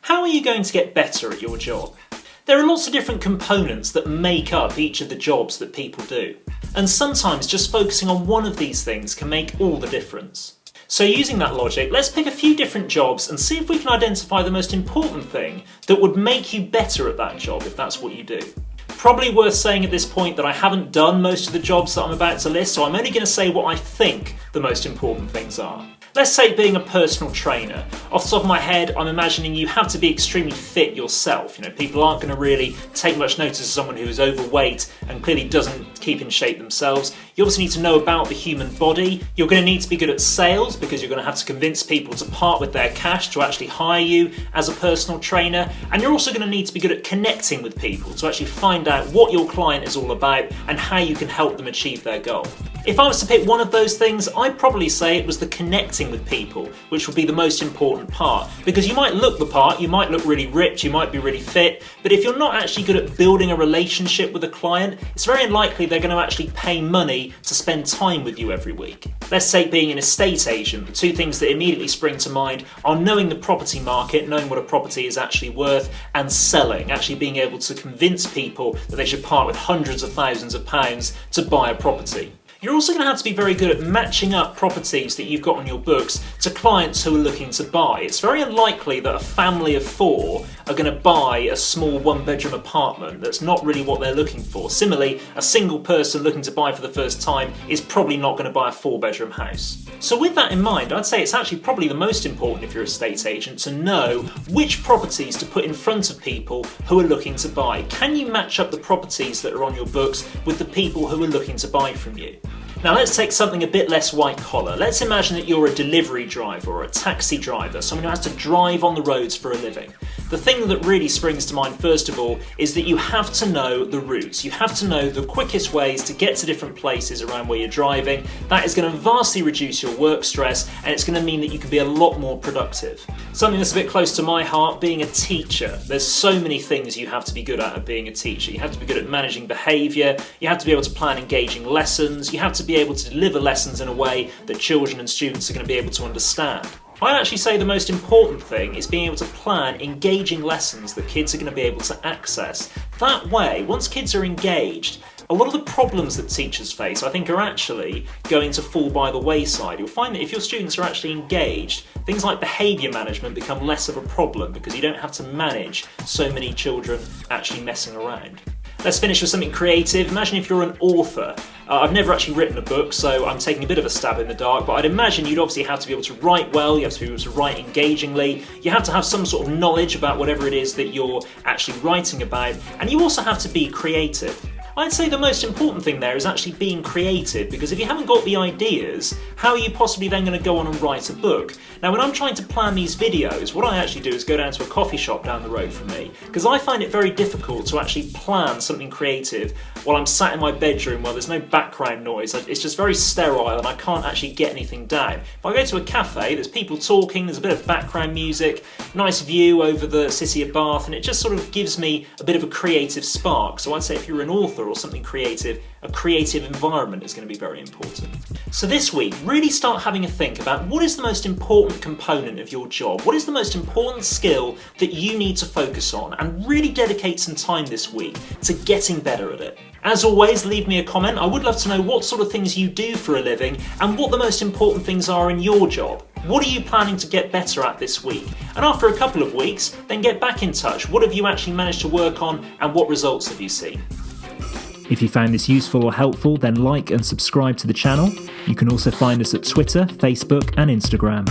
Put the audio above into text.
How are you going to get better at your job? There are lots of different components that make up each of the jobs that people do, and sometimes just focusing on one of these things can make all the difference. So using that logic, let's pick a few different jobs and see if we can identify the most important thing that would make you better at that job if that's what you do. Probably worth saying at this point that I haven't done most of the jobs that I'm about to list, so I'm only going to say what I think the most important things are. Let's say being a personal trainer. Off the top of my head, I'm imagining you have to be extremely fit yourself. People aren't going to really take much notice of someone who is overweight and clearly doesn't keep in shape themselves. You obviously need to know about the human body. You're going to need to be good at sales because you're going to have to convince people to part with their cash to actually hire you as a personal trainer. And you're also going to need to be good at connecting with people to actually find out what your client is all about and how you can help them achieve their goal. If I was to pick one of those things, I'd probably say it was the connecting with people, which would be the most important part. Because you might look the part, you might look really ripped, you might be really fit, but if you're not actually good at building a relationship with a client, it's very unlikely they're going to actually pay money to spend time with you every week. Let's take being an estate agent. The two things that immediately spring to mind are knowing the property market, knowing what a property is actually worth, and selling, actually being able to convince people that they should part with hundreds of thousands of pounds to buy a property. You're also going to have to be very good at matching up properties that you've got on your books to clients who are looking to buy. It's very unlikely that a family of four are going to buy a small one-bedroom apartment. That's not really what they're looking for. Similarly, a single person looking to buy for the first time is probably not going to buy a four-bedroom house. So with that in mind, I'd say it's actually probably the most important if you're a estate agent to know which properties to put in front of people who are looking to buy. Can you match up the properties that are on your books with the people who are looking to buy from you? Now let's take something a bit less white collar. Let's imagine that you're a delivery driver or a taxi driver, someone who has to drive on the roads for a living. The thing that really springs to mind first of all is that you have to know the routes. You have to know the quickest ways to get to different places around where you're driving. That is going to vastly reduce your work stress and it's going to mean that you can be a lot more productive. Something that's a bit close to my heart, being a teacher. There's so many things you have to be good at being a teacher. You have to be good at managing behaviour, you have to be able to plan engaging lessons, you have to be able to deliver lessons in a way that children and students are going to be able to understand. I'd actually say the most important thing is being able to plan engaging lessons that kids are going to be able to access. That way, once kids are engaged, a lot of the problems that teachers face, I think, are actually going to fall by the wayside. You'll find that if your students are actually engaged, things like behaviour management become less of a problem because you don't have to manage so many children actually messing around. Let's finish with something creative. Imagine if you're an author. I've never actually written a book, so I'm taking a bit of a stab in the dark, but I'd imagine you'd obviously have to be able to write well, you have to be able to write engagingly, you have to have some sort of knowledge about whatever it is that you're actually writing about, and you also have to be creative. I'd say the most important thing there is actually being creative, because if you haven't got the ideas, how are you possibly then going to go on and write a book? Now, when I'm trying to plan these videos, what I actually do is go down to a coffee shop down the road from me, because I find it very difficult to actually plan something creative while I'm sat in my bedroom while there's no background noise. It's just very sterile and I can't actually get anything down. If I go to a cafe, there's people talking, there's a bit of background music, nice view over the city of Bath, and it just sort of gives me a bit of a creative spark. So I'd say if you're an author or something creative, a creative environment is going to be very important. So this week, really start having a think about what is the most important component of your job, what is the most important skill that you need to focus on, and really dedicate some time this week to getting better at it. As always, leave me a comment. I would love to know what sort of things you do for a living and what the most important things are in your job. What are you planning to get better at this week? And after a couple of weeks, then get back in touch. What have you actually managed to work on and what results have you seen? If you found this useful or helpful, then like and subscribe to the channel. You can also find us at Twitter, Facebook and Instagram.